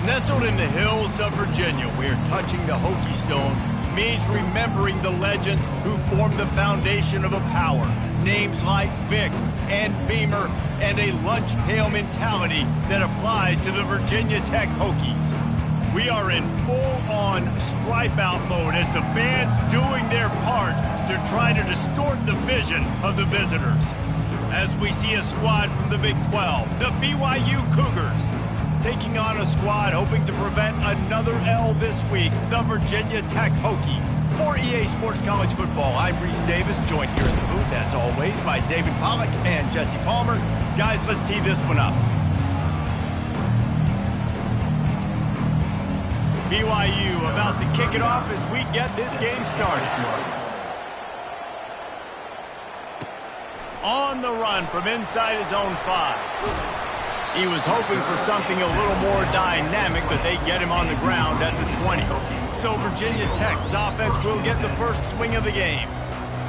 Nestled in the hills of Virginia, where touching the Hokie Stone means remembering the legends who formed the foundation of a power. Names like Vic and Beamer, and a lunch pail mentality that applies to the Virginia Tech Hokies. We are in full-on stripe-out mode as the fans doing their part to try to distort the vision of the visitors. As we see a squad from the Big 12, the BYU Cougars, taking on a squad hoping to prevent another L this week, the Virginia Tech Hokies. For EA Sports College Football, I'm Reese Davis, joined here in the booth, as always, by David Pollack and Jesse Palmer. Guys, let's tee this one up. BYU about to kick it off as we get this game started. On the run from inside his own 5. He was hoping for something a little more dynamic, but they get him on the ground at the 20. So Virginia Tech's offense will get the first swing of the game.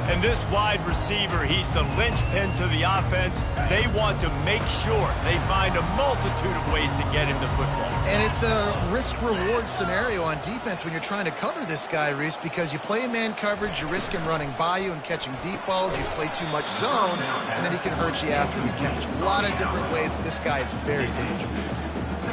And this wide receiver, he's the linchpin to the offense. They want to make sure they find a multitude of ways to get him the football. And it's a risk-reward scenario on defense when you're trying to cover this guy, Reese, because you play man coverage, you risk him running by you and catching deep balls. You play too much zone, and then he can hurt you after the catch. A lot of different ways. This guy is very dangerous.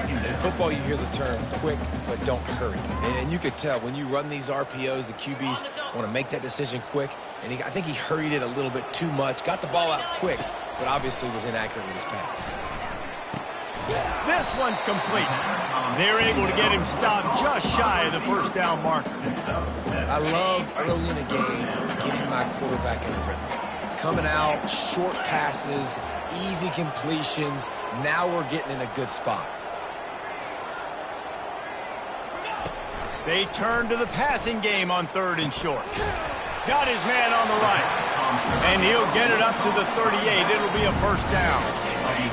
In football, you hear the term quick, but don't hurry. And you could tell when you run these RPOs, the QBs want to make that decision quick. And I think he hurried it a little bit too much, got the ball out quick, but obviously was inaccurate with his pass. This one's complete. They're able to get him stopped just shy of the first down marker. I love early in a game getting my quarterback in a rhythm. Coming out, short passes, easy completions. Now we're getting in a good spot. They turn to the passing game on 3rd and short. Got his man on the right. And he'll get it up to the 38. It'll be a first down.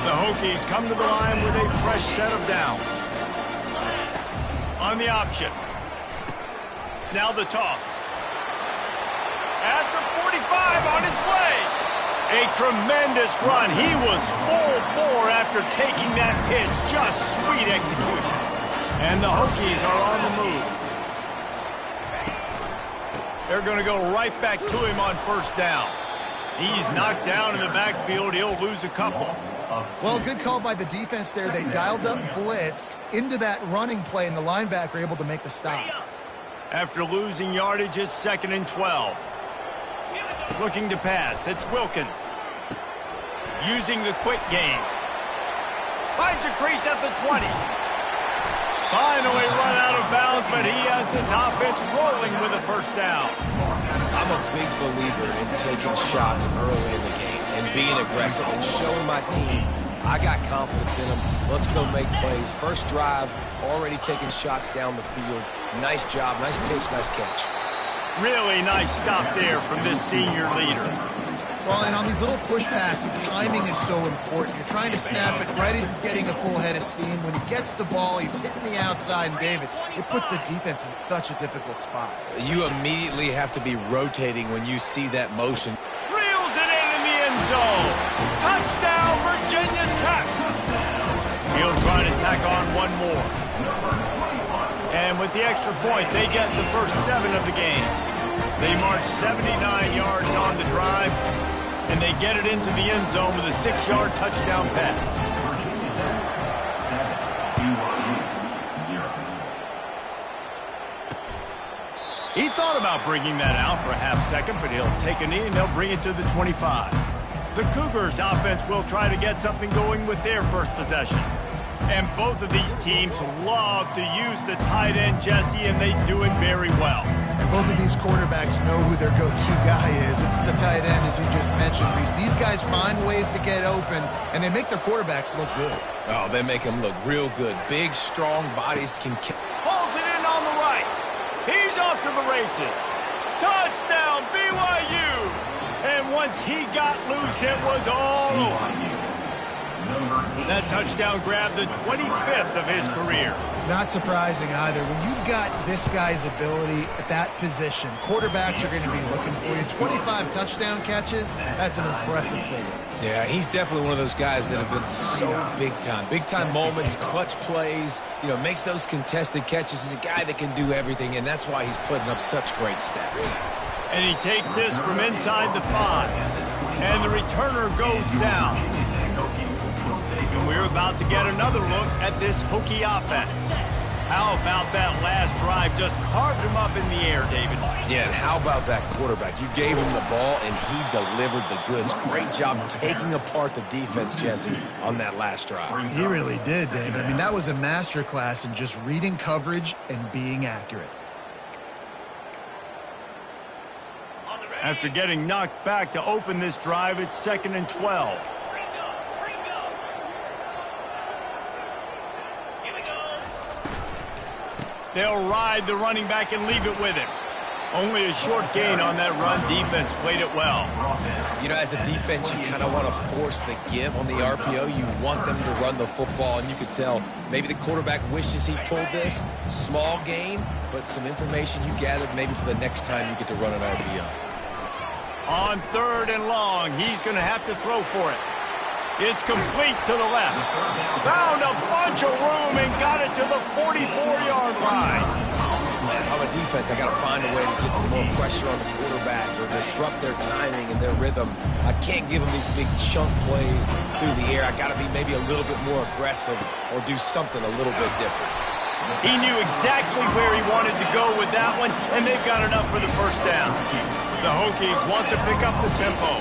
The Hokies come to the line with a fresh set of downs. On the option. Now the toss. At the 45 on its way. A tremendous run. He was full bore after taking that pitch. Just sweet execution. And the Hokies are on the move. They're going to go right back to him on first down. He's knocked down in the backfield. He'll lose a couple. Well, good call by the defense there. They dialed up blitz into that running play, and the linebacker able to make the stop. After losing yardage, it's 2nd and 12. Looking to pass. It's Wilkins. Using the quick game. Finds a crease at the 20. Finally run out of bounds, but he has this offense rolling with a first down. I'm a big believer in taking shots early in the game and being aggressive and showing my team I got confidence in them. Let's go make plays. First drive, already taking shots down the field. Nice job, nice pitch, nice catch. Really nice stop there from this senior leader. Well, and on these little push passes, timing is so important. You're trying to snap it right as he's getting a full head of steam. When he gets the ball, he's hitting the outside, and David, it puts the defense in such a difficult spot. You immediately have to be rotating when you see that motion. Reels it in the end zone. Touchdown, Virginia Tech. He'll try to tack on one more. And with the extra point, they get the first 7 of the game. They march 79 yards on the drive, and they get it into the end zone with a 6-yard touchdown pass. He thought about bringing that out for a half second, but he'll take a knee and they'll bring it to the 25. The Cougars offense will try to get something going with their first possession. And both of these teams love to use the tight end, Jesse, and they do it very well. And both of these quarterbacks know who their go-to guy is. It's the tight end, as you just mentioned, Reese. These guys find ways to get open, and they make their quarterbacks look good. Oh, they make them look real good. Big, strong bodies can... Pulls it in on the right. He's off to the races. Touchdown, BYU! And once he got loose, it was all over. That touchdown grabbed the 25th of his career. Not surprising either. When you've got this guy's ability at that position, quarterbacks are going to be looking for you. 25 touchdown catches, that's an impressive figure. Yeah, he's definitely one of those guys that have been so big time. Big time moments, clutch plays, makes those contested catches. He's a guy that can do everything, and that's why he's putting up such great stats. And he takes this from inside the 5. And the returner goes down. And we're about to get another look at this Hokie offense. How about that last drive? Just carved him up in the air, David. Yeah, and how about that quarterback? You gave him the ball, and he delivered the goods. Great job taking apart the defense, Jesse, on that last drive. He really did, David. I mean, that was a masterclass in just reading coverage and being accurate. After getting knocked back to open this drive, it's 2nd and 12. They'll ride the running back and leave it with him. Only a short gain on that run. Defense played it well. As a defense, you kind of want to force the give on the RPO. You want them to run the football, and you can tell maybe the quarterback wishes he pulled this. Small gain, but some information you gathered maybe for the next time you get to run an RPO. On 3rd and long, he's going to have to throw for it. It's complete to the left. Found a bunch of room and got it to the 44-yard line. If I'm a defense, I got to find a way to get some more pressure on the quarterback or disrupt their timing and their rhythm. I can't give them these big chunk plays through the air. I got to be maybe a little bit more aggressive or do something a little bit different. He knew exactly where he wanted to go with that one, and they've got enough for the first down. The Hokies want to pick up the tempo.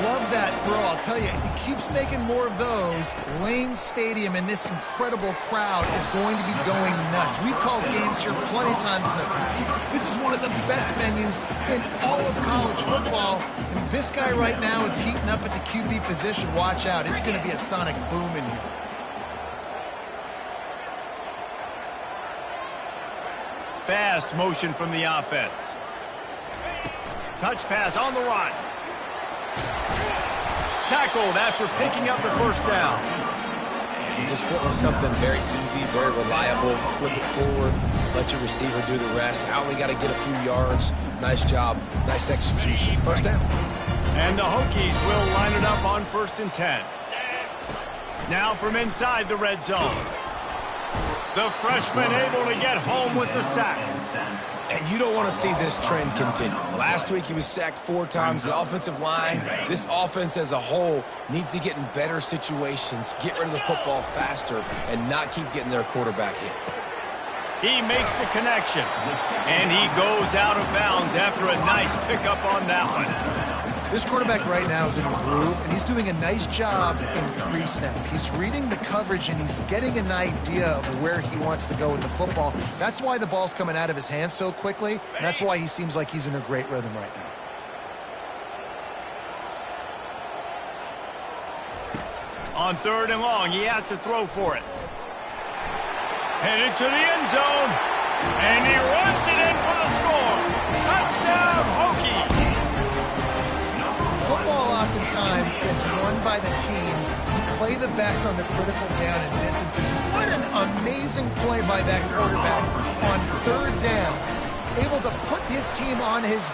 Love that throw. I'll tell you, if he keeps making more of those, Lane Stadium and this incredible crowd is going to be going nuts. We've called games here plenty of times in the past. This is one of the best venues in all of college football. And this guy right now is heating up at the QB position. Watch out. It's going to be a sonic boom in here. Fast motion from the offense. Touch pass on the run. Tackled after picking up the first down. And just went with something very easy, very reliable. Flip it forward, let your receiver do the rest. I only got to get a few yards. Nice job, nice execution. First down. And the Hokies will line it up on 1st and 10. Now from inside the red zone. The freshman able to get home with the sack. And you don't want to see this trend continue. Last week he was sacked 4 times. The offensive line, this offense as a whole, needs to get in better situations, get rid of the football faster, and not keep getting their quarterback hit. He makes the connection, and he goes out of bounds after a nice pickup on that one. This quarterback right now is in a groove, and he's doing a nice job in pre-snap. He's reading the coverage, and he's getting an idea of where he wants to go with the football. That's why the ball's coming out of his hands so quickly, and that's why he seems like he's in a great rhythm right now. On 3rd and long, he has to throw for it. Headed to the end zone, and he runs it in for the score. Touchdown, Hokie! Football oftentimes gets won by the teams who play the best on the critical down and distances. What an amazing play by that quarterback on 3rd down. Able to put his team on his...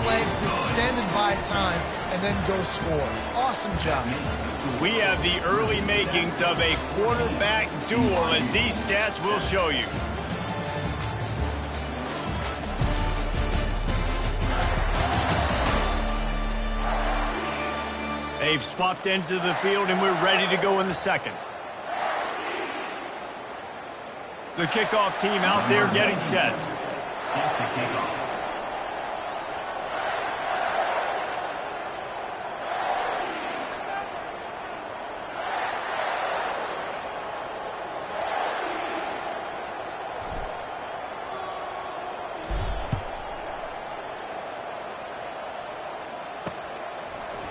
legs to extend and buy time and then go score. Awesome job. We have the early makings of a quarterback duel, as these stats will show you. They've swapped ends of the field, and we're ready to go in the second. The kickoff team out there getting set.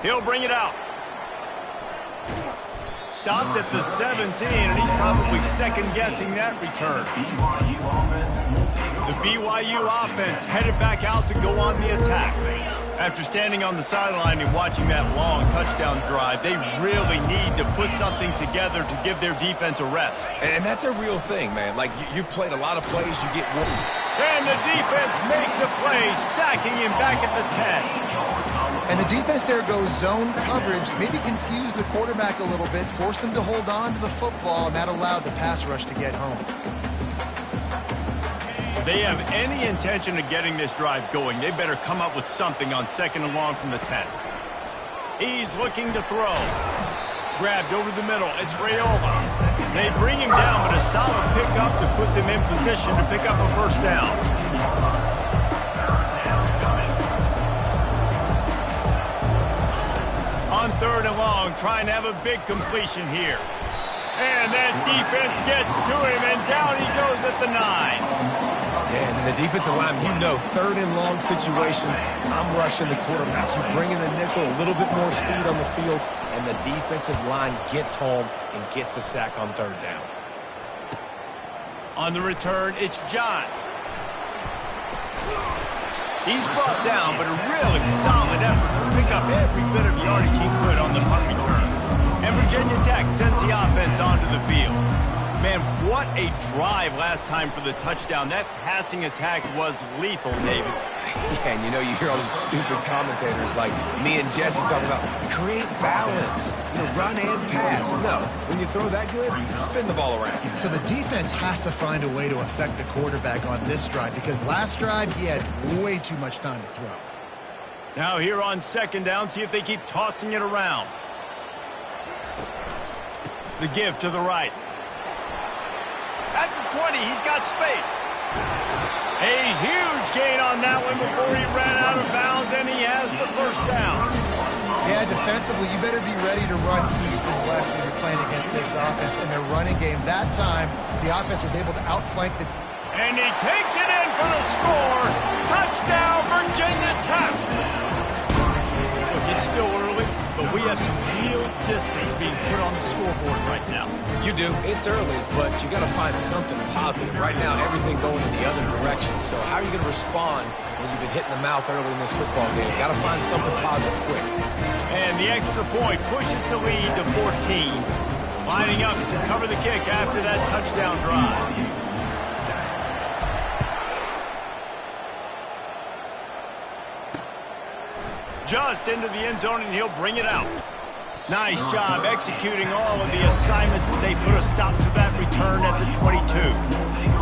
He'll bring it out. Stopped at the 17, and he's probably second-guessing that return. The BYU offense headed back out to go on the attack. After standing on the sideline and watching that long touchdown drive, they really need to put something together to give their defense a rest. And that's a real thing, man. Like, you played a lot of plays, you get one. And the defense makes a play, sacking him back at the 10. And the defense there goes zone coverage, maybe confused the quarterback a little bit, forced him to hold on to the football, and that allowed the pass rush to get home. If they have any intention of getting this drive going, they better come up with something on 2nd and long from the 10. He's looking to throw. Grabbed over the middle. It's Raiola. They bring him down, but a solid pickup to put them in position to pick up a first down. On 3rd and long, trying to have a big completion here. And that defense gets to him, and down he goes at the 9. And the defensive line, 3rd and long situations, I'm rushing the quarterback. You bring in the nickel, a little bit more speed on the field, and the defensive line gets home and gets the sack on 3rd down. On the return, it's John. He's brought down, but a really solid effort to pick up every bit of yardage he could on the punt return. And Virginia Tech sends the offense onto the field. Man, what a drive last time for the touchdown. That passing attack was lethal, David. Yeah, and you hear all these stupid commentators like me and Jesse talking about create balance, run and pass. No, when you throw that good, spin the ball around. So the defense has to find a way to affect the quarterback on this drive because last drive he had way too much time to throw. Now here on 2nd down, see if they keep tossing it around. The give to the right. At the 20, he's got space. A huge gain on that one before he ran out of bounds, and he has the first down. Yeah, defensively, you better be ready to run east and west when you're playing against this offense in their running game. That time, the offense was able to outflank the... And he takes it in for the score. Touchdown, Virginia Tech. Look, it's still early, but we have some real distance being put on the scoreboard right now. You do. It's early, but you got to find something positive. Right now, everything going in the other direction. So how are you going to respond when you've been hit in the mouth early in this football game? Got to find something positive quick. And the extra point pushes the lead to 14. Lining up to cover the kick after that touchdown drive. Just into the end zone, and he'll bring it out. Nice job executing all of the assignments as they put a stop to that return at the 22.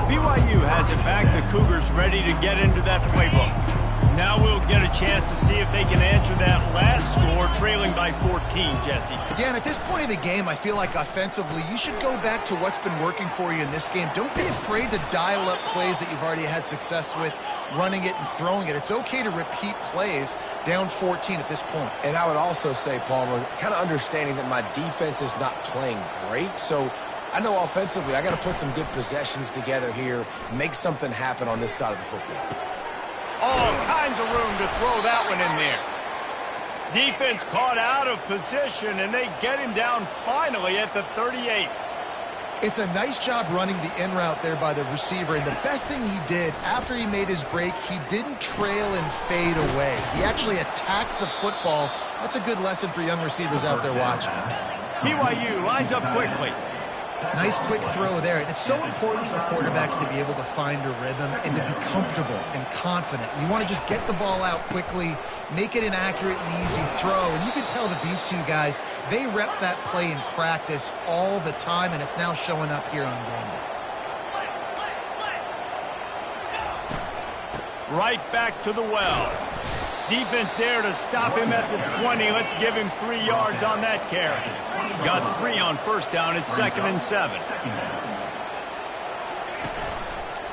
BYU has it back. The Cougars ready to get into that playbook. Now we'll get a chance to see if they can answer that last score, trailing by 14, Jesse. Again, at this point in the game, I feel like offensively, you should go back to what's been working for you in this game. Don't be afraid to dial up plays that you've already had success with, running it and throwing it. It's okay to repeat plays down 14 at this point. And I would also say, Palmer, kind of understanding that my defense is not playing great, so I know offensively I got to put some good possessions together here, make something happen on this side of the football. All kinds of room to throw that one in there. Defense caught out of position, and they get him down finally at the 38. It's a nice job running the in route there by the receiver, and the best thing he did after he made his break, he didn't trail and fade away. He actually attacked the football. That's a good lesson for young receivers out there watching. BYU lines up quickly. Nice quick throw there. And it's so important for quarterbacks to be able to find a rhythm and to be comfortable and confident. You want to just get the ball out quickly, make it an accurate and easy throw. And you can tell that these two guys, they rep that play in practice all the time, and it's now showing up here on game day. Right back to the well. Defense there to stop him at the 20. Let's give him 3 yards on that carry. Got 3 on first down. It's 2nd and 7.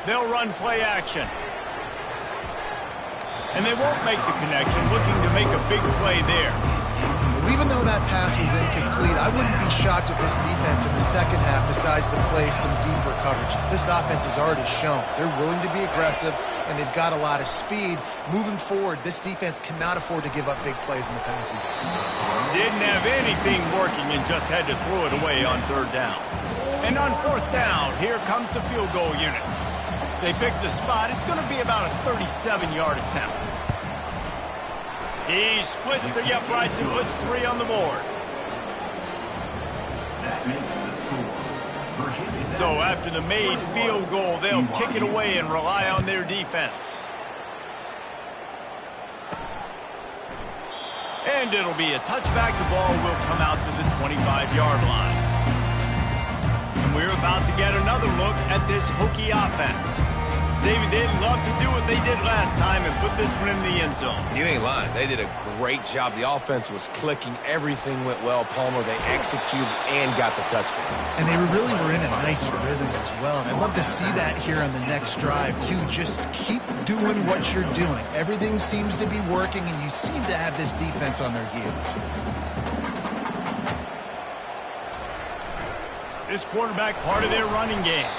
They'll run play action. And they won't make the connection, looking to make a big play there. Well, even though that pass was incomplete, I wouldn't be shocked if this defense in the second half decides to play some deeper coverages. This offense has already shown they're willing to be aggressive. and they've got a lot of speed. Moving forward, this defense cannot afford to give up big plays in the passing game. Didn't have anything working and just had to throw it away on 3rd down. And on 4th down, here comes the field goal unit. They picked the spot. It's going to be about a 37-yard attempt. He splits the uprights and puts 3 on the board. So after the made field goal, they'll kick it away and rely on their defense. And it'll be a touchback. The ball will come out to the 25-yard line. And we're about to get another look at this Hokie offense. David, they'd love to do what they did last time and put this one in the end zone. You ain't lying. They did a great job. The offense was clicking. Everything went well. Palmer, they executed and got the touchdown. And they really were in a nice rhythm as well. And I'd love to see that here on the next drive, too. Just keep doing what you're doing. Everything seems to be working, and you seem to have this defense on their heels. This quarterback part of their running game.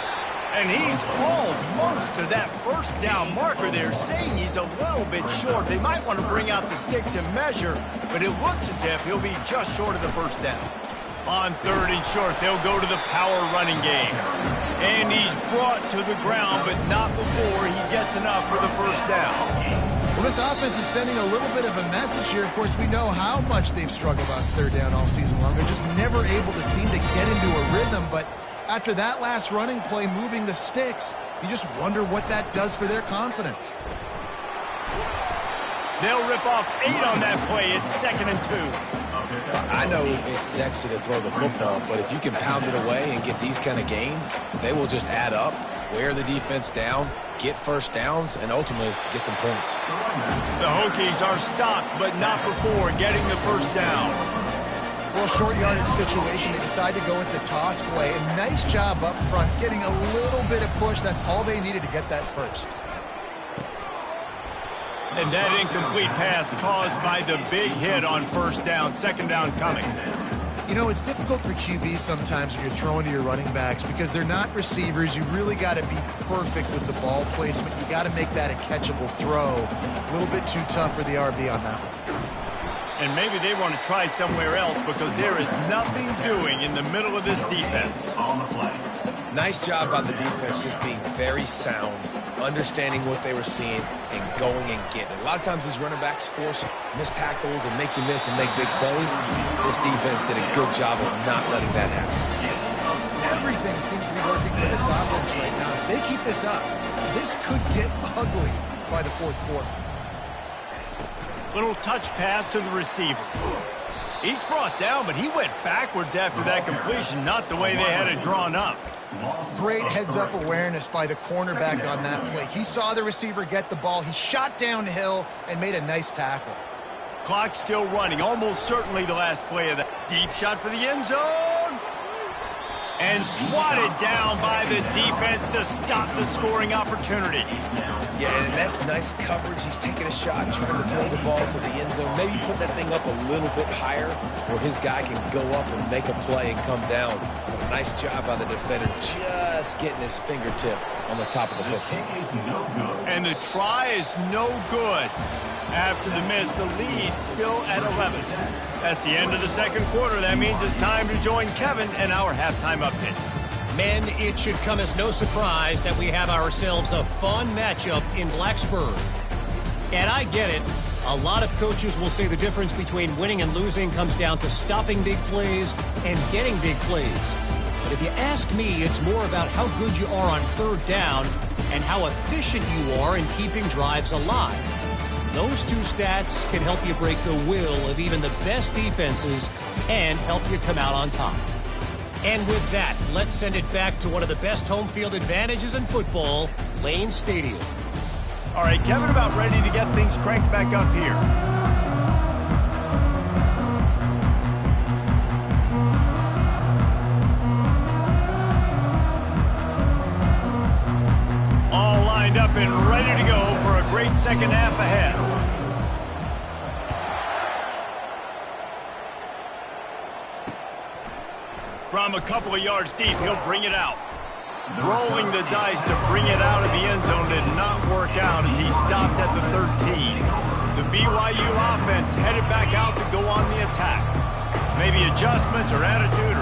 And he's almost to that 1st down marker there, saying he's a little bit short. They might want to bring out the sticks and measure, but it looks as if he'll be just short of the 1st down. On 3rd and short, they'll go to the power running game. And he's brought to the ground, but not before he gets enough for the 1st down. Well, this offense is sending a little bit of a message here. Of course, we know how much they've struggled on 3rd down all season long. They're just never able to seem to get into a rhythm, but after that last running play, moving the sticks, you just wonder what that does for their confidence. They'll rip off 8 on that play. It's 2nd and 2. I know it's sexy to throw the football, but if you can pound it away and get these kind of gains, they will just add up, wear the defense down, get 1st downs, and ultimately get some points. The Hokies are stopped, but not before getting the 1st down. Well, short yardage situation, they decide to go with the toss play. And nice job up front, getting a little bit of push. That's all they needed to get that 1st. And that incomplete pass caused by the big hit on 1st down, 2nd down coming. You know, it's difficult for QBs sometimes when you're throwing to your running backs because they're not receivers. You really got to be perfect with the ball placement. You got to make that a catchable throw. A little bit too tough for the RB on that one. And maybe they want to try somewhere else because there is nothing doing in the middle of this defense. Nice job by the defense just being very sound, understanding what they were seeing, and going and getting it. A lot of times these running backs force missed tackles and make you miss and make big plays. This defense did a good job of not letting that happen. Everything seems to be working for this offense right now. If they keep this up, this could get ugly by the 4th quarter. Little touch pass to the receiver. He's brought down, but he went backwards after that completion, not the way they had it drawn up. Great heads-up awareness by the cornerback on that play. He saw the receiver get the ball. He shot downhill and made a nice tackle. Clock still running, almost certainly the last play of that. Deep shot for the end zone. And swatted down by the defense to stop the scoring opportunity. Yeah, and that's nice coverage. He's taking a shot, trying to throw the ball to the end zone. Maybe put that thing up a little bit higher where his guy can go up and make a play and come down. But a nice job by the defender just getting his fingertip on the top of the football. And the try is no good. After the miss, the lead still at 11. That's the end of the 2nd quarter. That means it's time to join Kevin and our halftime update. Men, it should come as no surprise that we have ourselves a fun matchup in Blacksburg. And I get it. A lot of coaches will say the difference between winning and losing comes down to stopping big plays and getting big plays. But if you ask me, it's more about how good you are on 3rd down and how efficient you are in keeping drives alive. Those two stats can help you break the will of even the best defenses and help you come out on top. And with that, let's send it back to one of the best home field advantages in football, Lane Stadium. All right, Kevin, about ready to get things cranked back up here. All lined up and ready to go for a great 2nd half ahead. From a couple of yards deep, he'll bring it out. Rolling the dice to bring it out of the end zone did not work out as he stopped at the 13. The BYU offense headed back out to go on the attack. Maybe adjustments or attitude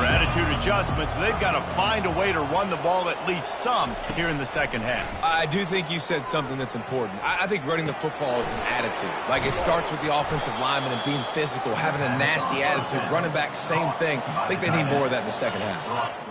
adjustments, but they've got to find a way to run the ball at least some here in the second half. I do think you said something that's important. I think running the football is an attitude. Like, it starts with the offensive lineman and being physical, having a nasty attitude. Running back, same thing. I think they need more of that in the second half.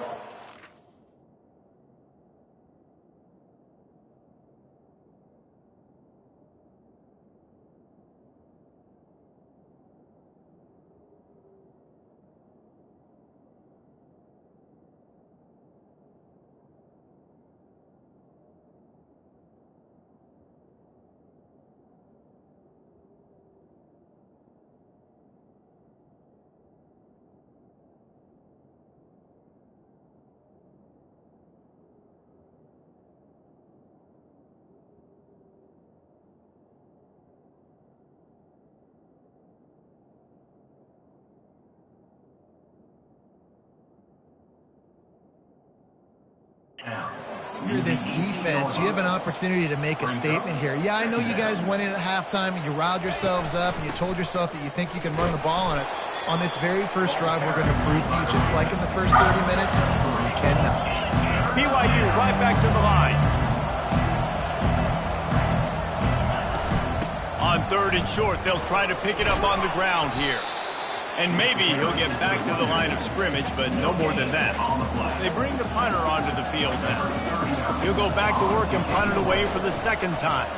You're this defense, you have an opportunity to make a statement here. Yeah, I know you guys went in at halftime and you riled yourselves up and you told yourself that you think you can run the ball on us. On this very first drive, we're going to prove to you, just like in the first 30 minutes, you cannot. BYU right back to the line. On 3rd and short, they'll try to pick it up on the ground here. And maybe he'll get back to the line of scrimmage, but no more than that. They bring the punter onto the field now. He'll go back to work and punt it away for the second time.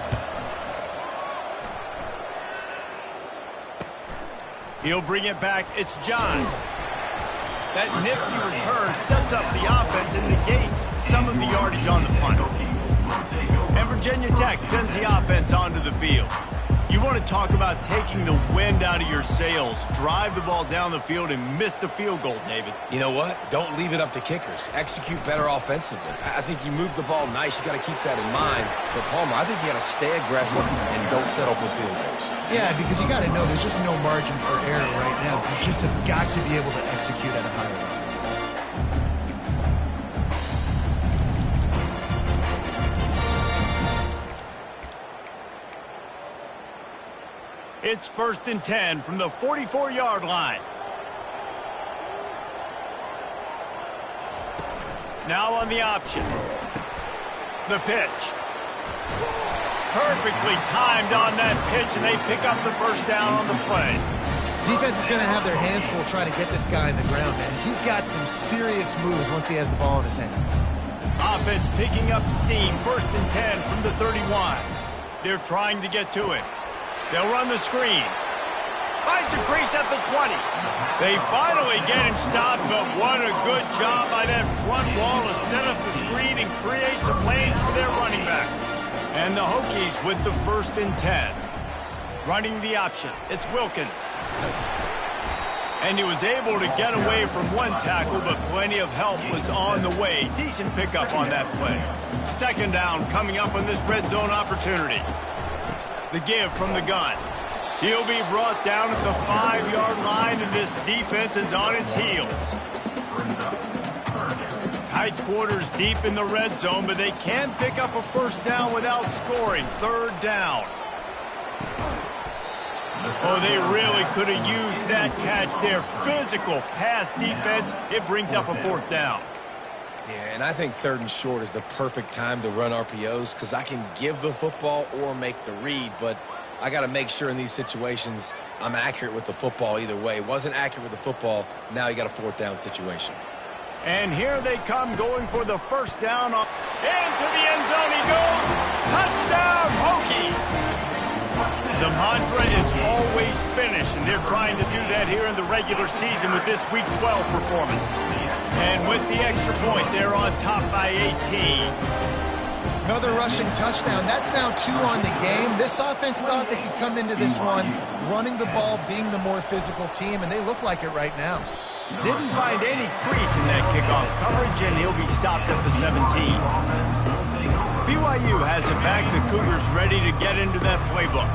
He'll bring it back. It's John. That nifty return sets up the offense and negates some of the yardage on the punt. And Virginia Tech sends the offense onto the field. You want to talk about taking the wind out of your sails. Drive the ball down the field and miss the field goal, David. You know what? Don't leave it up to kickers. Execute better offensively. I think you move the ball nice. You got to keep that in mind. But, Palmer, I think you got to stay aggressive and don't settle for field goals. Yeah, because you got to know there's just no margin for error right now. You just have got to be able to execute at a higher level. It's 1st and 10 from the 44-yard line. Now on the option. The pitch. Perfectly timed on that pitch, and they pick up the first down on the play. Defense is going to have their hands full trying to get this guy in the ground, man. He's got some serious moves once he has the ball in his hands. Offense picking up steam. 1st and 10 from the 31. They're trying to get to it. They'll run the screen. Finds a crease at the 20. They finally get him stopped, but what a good job by that front wall to set up the screen and create some lanes for their running back. And the Hokies with the 1st and 10. Running the option. It's Wilkins. And he was able to get away from one tackle, but plenty of help was on the way. Decent pickup on that play. 2nd down coming up on this red zone opportunity. The give from the gun. He'll be brought down at the 5-yard line, and this defense is on its heels. Tight quarters deep in the red zone, but they can pick up a first down without scoring. 3rd down. Oh, they really could have used that catch there. Physical pass defense. It brings up a 4th down. Yeah, and I think 3rd and short is the perfect time to run RPOs because I can give the football or make the read, but I got to make sure in these situations I'm accurate with the football either way. Wasn't accurate with the football, now you got a 4th down situation. And here they come going for the first down. Into the end zone he goes. Touchdown, Hokies! The mantra is always finish, and they're trying to do that here in the regular season with this Week 12 performance. And with the extra point, they're on top by 18. Another rushing touchdown. That's now 2 on the game. This offense thought they could come into this one running the ball, being the more physical team, and they look like it right now. Didn't find any crease in that kickoff coverage, and he'll be stopped at the 17. BYU has it back. The Cougars ready to get into that playbook.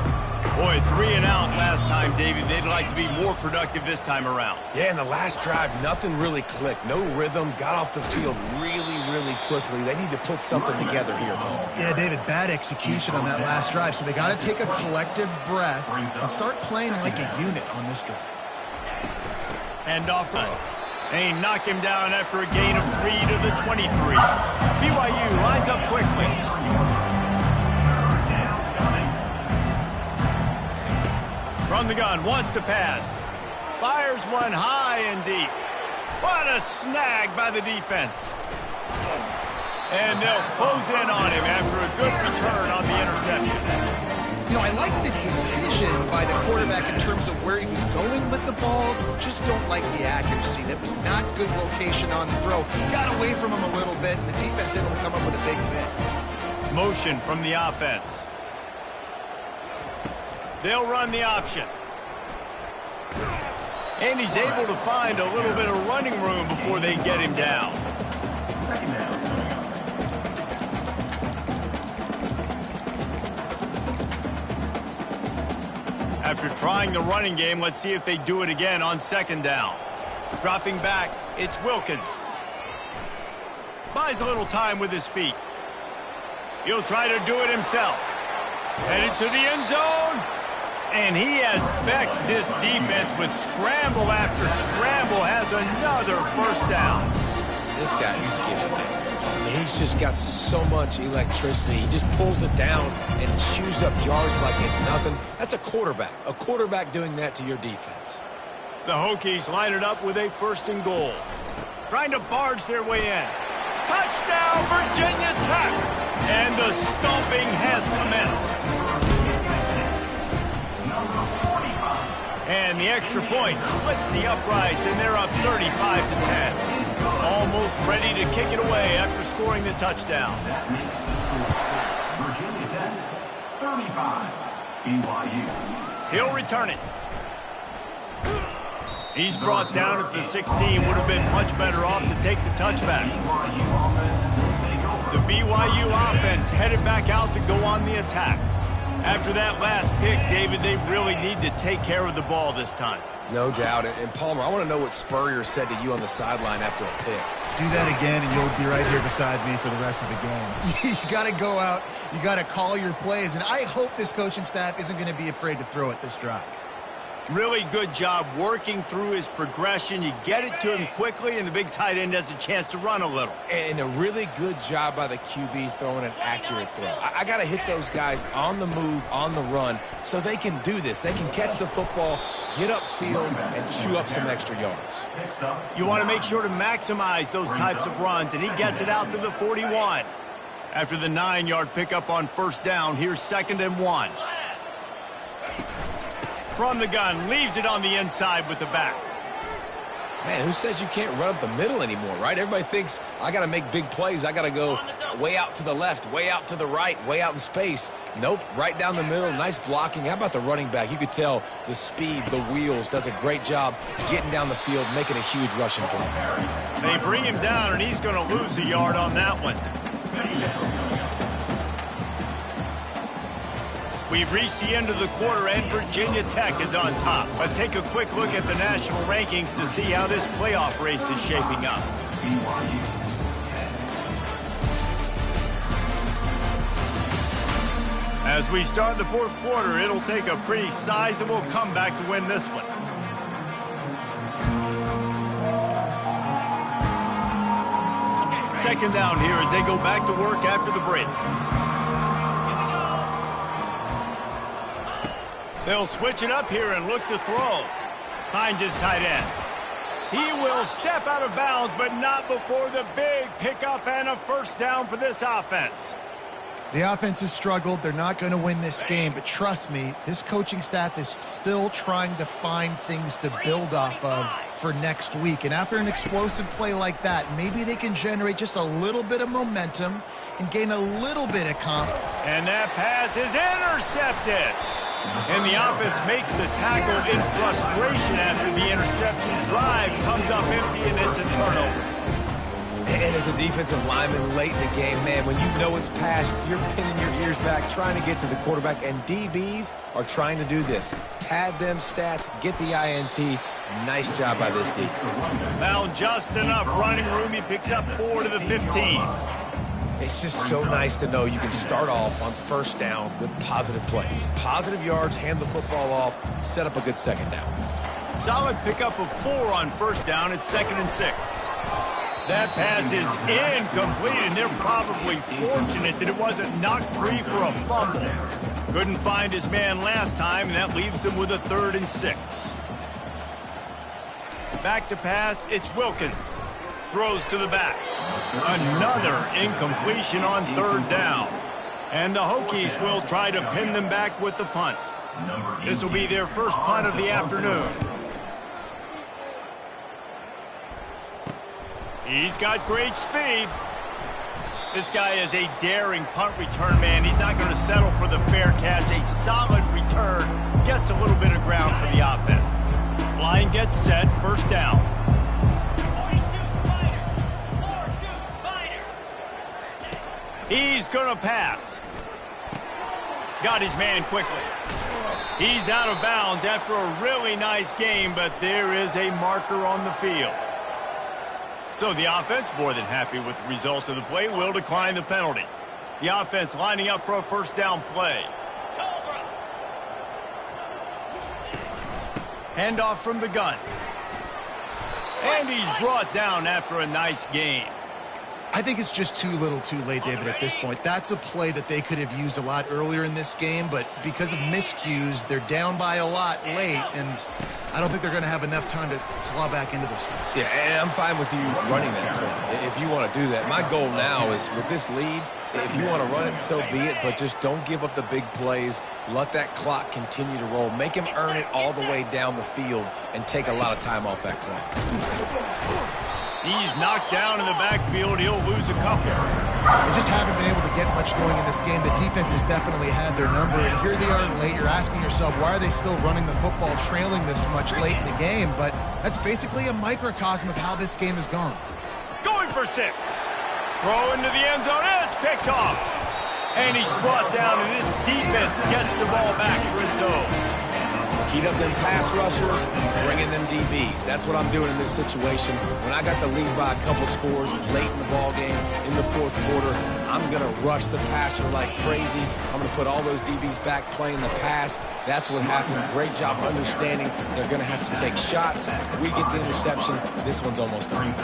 Boy, 3 and out last time, David. They'd like to be more productive this time around. Yeah, in the last drive, nothing really clicked. No rhythm, got off the field really quickly. They need to put something together here, Paul. Yeah, David, bad execution on that last drive, so they got to take a collective breath and start playing like a unit on this drive. And off. They knock him down after a gain of 3 to the 23. BYU lines up quickly. From the gun, wants to pass. Fires one high and deep. What a snag by the defense. And they'll close in on him after a good return on the interception. You know, I like the decision by the quarterback in terms of where he was going with the ball. Just don't like the accuracy. That was not good location on the throw. Got away from him a little bit, and the defense able to come up with a big pick. Motion from the offense. They'll run the option. And he's able to find a little bit of running room before they get him down. After trying the running game, let's see if they do it again on 2nd down. Dropping back, it's Wilkins. Buys a little time with his feet. He'll try to do it himself. Headed to the end zone. And he has vexed this defense with scramble after scramble, has another 1st down. This guy just gives you nightmares. I mean, he's just got so much electricity. He just pulls it down and chews up yards like it's nothing. That's a quarterback doing that to your defense. The Hokies line it up with a 1st and goal. Trying to barge their way in. Touchdown, Virginia Tech! And the stomping has commenced. And the extra point splits the uprights, and they're up 35-10. Almost ready to kick it away after scoring the touchdown. That makes the score Virginia Tech 35, BYU. He'll return it. He's brought down at the 16. Would have been much better off to take the touchback. The BYU offense headed back out to go on the attack. After that last pick, David, they really need to take care of the ball this time. No doubt. And Palmer, I want to know what Spurrier said to you on the sideline after a pick. Do that again, and you'll be right here beside me for the rest of the game. You got to go out. You got to call your plays. And I hope this coaching staff isn't going to be afraid to throw it this drive. Really good job working through his progression. You get it to him quickly, and the big tight end has a chance to run a little. And a really good job by the QB throwing an accurate throw. I got to hit those guys on the move, on the run, so they can do this. They can catch the football, get upfield, and chew up some extra yards. You want to make sure to maximize those types of runs, and he gets it out to the 41. After the 9-yard pickup on 1st down, here's 2nd and 1. From the gun, leaves it on the inside with the back. Man, who says you can't run up the middle anymore, right? Everybody thinks I got to make big plays. I got to go way out to the left, way out to the right, way out in space. Nope, right down the middle, nice blocking. How about the running back? You could tell the speed, the wheels, does a great job getting down the field, making a huge rushing play. They bring him down, and he's going to lose a yard on that one. We've reached the end of the quarter, and Virginia Tech is on top. Let's take a quick look at the national rankings to see how this playoff race is shaping up. As we start the 4th quarter, it'll take a pretty sizable comeback to win this one. Second down here as they go back to work after the break. They'll switch it up here and look to throw. Finds his tight end. He will step out of bounds, but not before the big pickup and a 1st down for this offense. The offense has struggled. They're not going to win this game, but trust me, this coaching staff is still trying to find things to build off of for next week. And after an explosive play like that, maybe they can generate just a little bit of momentum and gain a little bit of confidence. And that pass is intercepted. And the offense makes the tackle in frustration after the interception. Drive comes up empty, and it's a turnover. And as a defensive lineman late in the game, man, when you know it's pass, you're pinning your ears back, trying to get to the quarterback, and DBs are trying to do this. Pad them stats, get the INT. Nice job by this D. Found just enough running room. He picks up 4 to the 15. It's just so nice to know you can start off on first down with positive plays. Positive yards, hand the football off, set up a good second down. Solid pickup of 4 on first down. It's 2nd and 6. That pass is incomplete, and they're probably fortunate that it wasn't knocked free for a fumble. Couldn't find his man last time, and that leaves him with a 3rd and 6. Back to pass, it's Wilkins. Throws to the back. Another incompletion on 3rd down. And the Hokies will try to pin them back with the punt. This will be their first punt of the afternoon. He's got great speed. This guy is a daring punt return man. He's not going to settle for the fair catch. A solid return. Gets a little bit of ground for the offense. Line gets set. First down. 42 Spider. He's going to pass. Got his man quickly. He's out of bounds after a really nice game, but there is a marker on the field. So the offense, more than happy with the result of the play, will decline the penalty. The offense lining up for a first down play. Handoff from the gun. And he's brought down after a nice gain. I think it's just too little too late, David, at this point. That's a play that they could have used a lot earlier in this game, but because of miscues, they're down by a lot late, and I don't think they're going to have enough time to claw back into this one. Yeah, and I'm fine with you running that play if you want to do that. My goal now is with this lead, if you want to run it, so be it, but just don't give up the big plays. Let that clock continue to roll. Make him earn it all the way down the field and take a lot of time off that clock. He's knocked down in the backfield. He'll lose a couple. They just haven't been able to get much going in this game. The defense has definitely had their number, and here they are late. You're asking yourself, why are they still running the football trailing this much late in the game? But that's basically a microcosm of how this game has gone. Going for 6. Throw into the end zone. It's picked off. And he's brought down, and this defense gets the ball back for its own. Heat up them pass rushers, bring in them DBs. That's what I'm doing in this situation. When I got the lead by a couple scores late in the ball game, in the 4th quarter, I'm going to rush the passer like crazy. I'm going to put all those DBs back playing the pass. That's what happened. Great job understanding they're going to have to take shots. We get the interception. This one's almost done.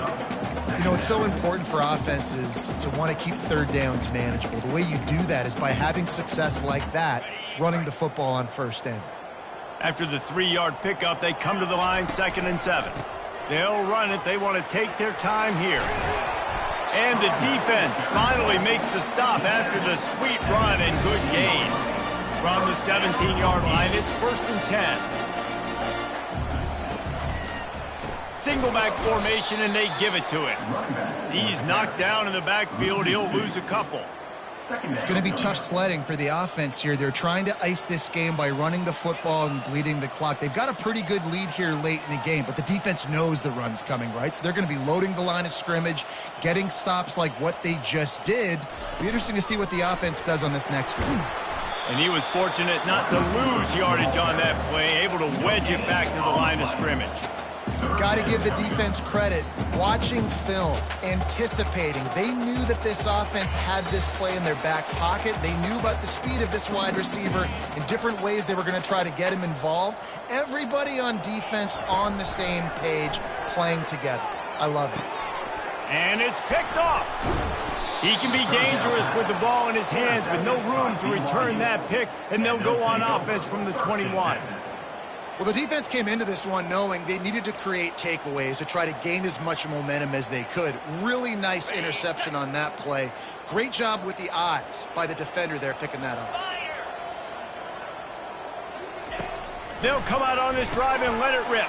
You know, it's so important for offenses to want to keep 3rd downs manageable. The way you do that is by having success like that, running the football on first down. After the 3-yard pickup, they come to the line, 2nd and 7. They'll run it. They want to take their time here. And the defense finally makes the stop after the sweet run and good gain. From the 17-yard line, it's 1st and 10. Single back formation, and they give it to him. He's knocked down in the backfield. He'll lose a couple. It's going to be tough sledding for the offense here. They're trying to ice this game by running the football and bleeding the clock. They've got a pretty good lead here late in the game, but the defense knows the run's coming, right? So they're going to be loading the line of scrimmage, getting stops like what they just did. It'll be interesting to see what the offense does on this next one. And he was fortunate not to lose yardage on that play, able to wedge it back to the line of scrimmage. Got to give the defense credit. Watching film, anticipating. They knew that this offense had this play in their back pocket. They knew about the speed of this wide receiver in different ways they were going to try to get him involved. Everybody on defense on the same page, playing together. I love it. And it's picked off. He can be dangerous with the ball in his hands, but no room to return that pick, and they'll go on offense from the 21. Well, the defense came into this one knowing they needed to create takeaways to try to gain as much momentum as they could. Really nice interception on that play. Great job with the eyes by the defender there picking that up. They'll come out on this drive and let it rip.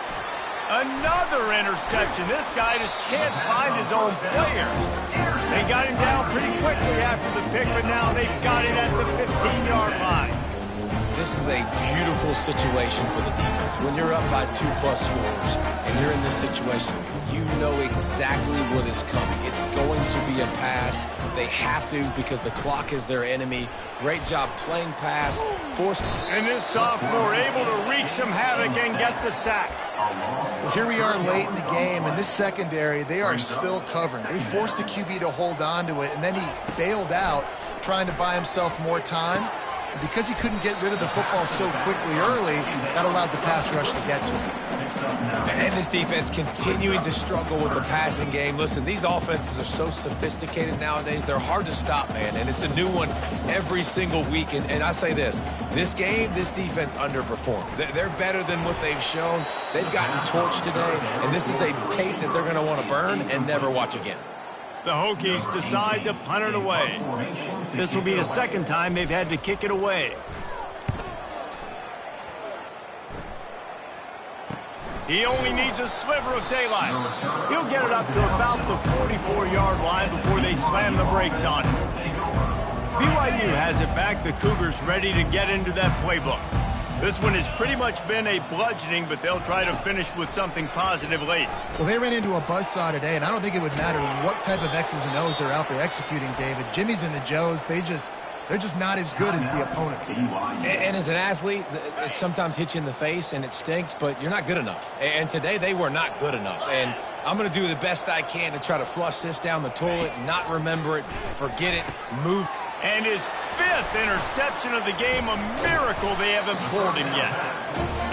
Another interception. This guy just can't find his own players. They got him down pretty quickly after the pick, but now they've got it at the 15-yard line. this is a beautiful situation for the defense. When you're up by 2+ scores and you're in this situation, you know exactly what is coming. It's going to be a pass. They have to because the clock is their enemy. Great job playing pass. And this sophomore able to wreak some havoc and get the sack. Well, here we are late in the game, and this secondary, they are still covering. They forced the QB to hold on to it, and then he bailed out, trying to buy himself more time. And because he couldn't get rid of the football so quickly early, that allowed the pass rush to get to him. And this defense continuing to struggle with the passing game. Listen, these offenses are so sophisticated nowadays. They're hard to stop, man, and it's a new one every single week. And I say this game, this defense underperformed. They're better than what they've shown. They've gotten torched today, and this is a tape that they're going to want to burn and never watch again. The Hokies decide to punt it away. This will be the second time they've had to kick it away. He only needs a sliver of daylight. He'll get it up to about the 44-yard line before they slam the brakes on him. BYU has it back. The Cougars ready to get into that playbook. This one has pretty much been a bludgeoning, but they'll try to finish with something positive late. Well, they ran into a buzzsaw today, and I don't think it would matter what type of X's and O's they're out there executing, David. Jimmy's and the Joes, they're just not as good as the opponents. And as an athlete, it sometimes hits you in the face and it stinks, but you're not good enough. And today they were not good enough. And I'm going to do the best I can to try to flush this down the toilet, not remember it, forget it, move. And his 5th interception of the game, a miracle they haven't pulled him yet.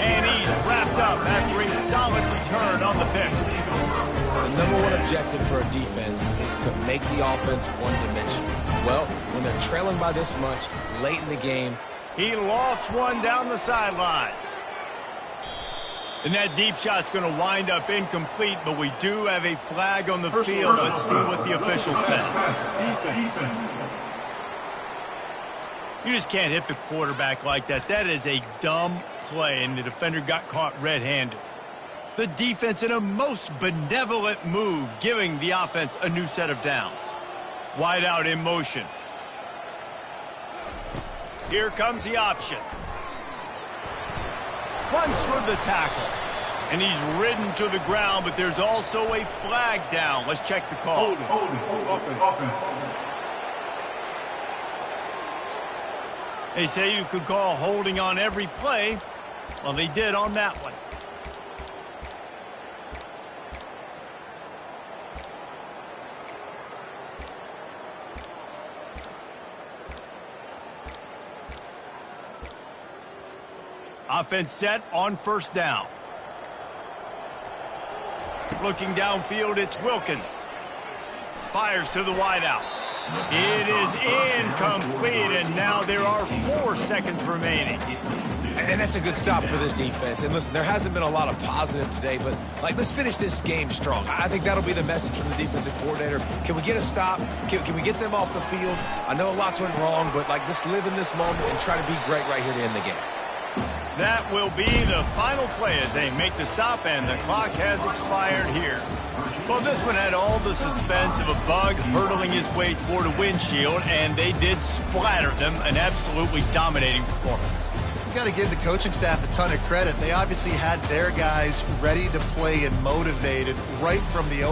And he's wrapped up after a solid return on the pick. The number one objective for a defense is to make the offense one-dimensional. Well, when they're trailing by this much late in the game, he lofts one down the sideline. And that deep shot's going to wind up incomplete, but we do have a flag on the field. Let's see what the official says. You just can't hit the quarterback like that. That is a dumb play, and the defender got caught red-handed. The defense in a most benevolent move, giving the offense a new set of downs. Wide out in motion. Here comes the option. Runs through the tackle. And he's ridden to the ground, but there's also a flag down. Let's check the call. Hold. They say you could call holding on every play. Well, they did on that one. Offense set on first down. Looking downfield, it's Wilkins. Fires to the wideout. It is incomplete, and now there are 4 seconds remaining. And that's a good stop for this defense. And listen, there hasn't been a lot of positive today, but let's finish this game strong. I think that'll be the message from the defensive coordinator. Can we get a stop? Can we get them off the field? I know lots went wrong, but let's live in this moment and try to be great right here to end the game. That will be the final play as they make the stop, and the clock has expired here. Well, this one had all the suspense of a bug hurtling his way toward a windshield, and they did splatter them. An absolutely dominating performance. You got to give the coaching staff a ton of credit. They obviously had their guys ready to play and motivated right from the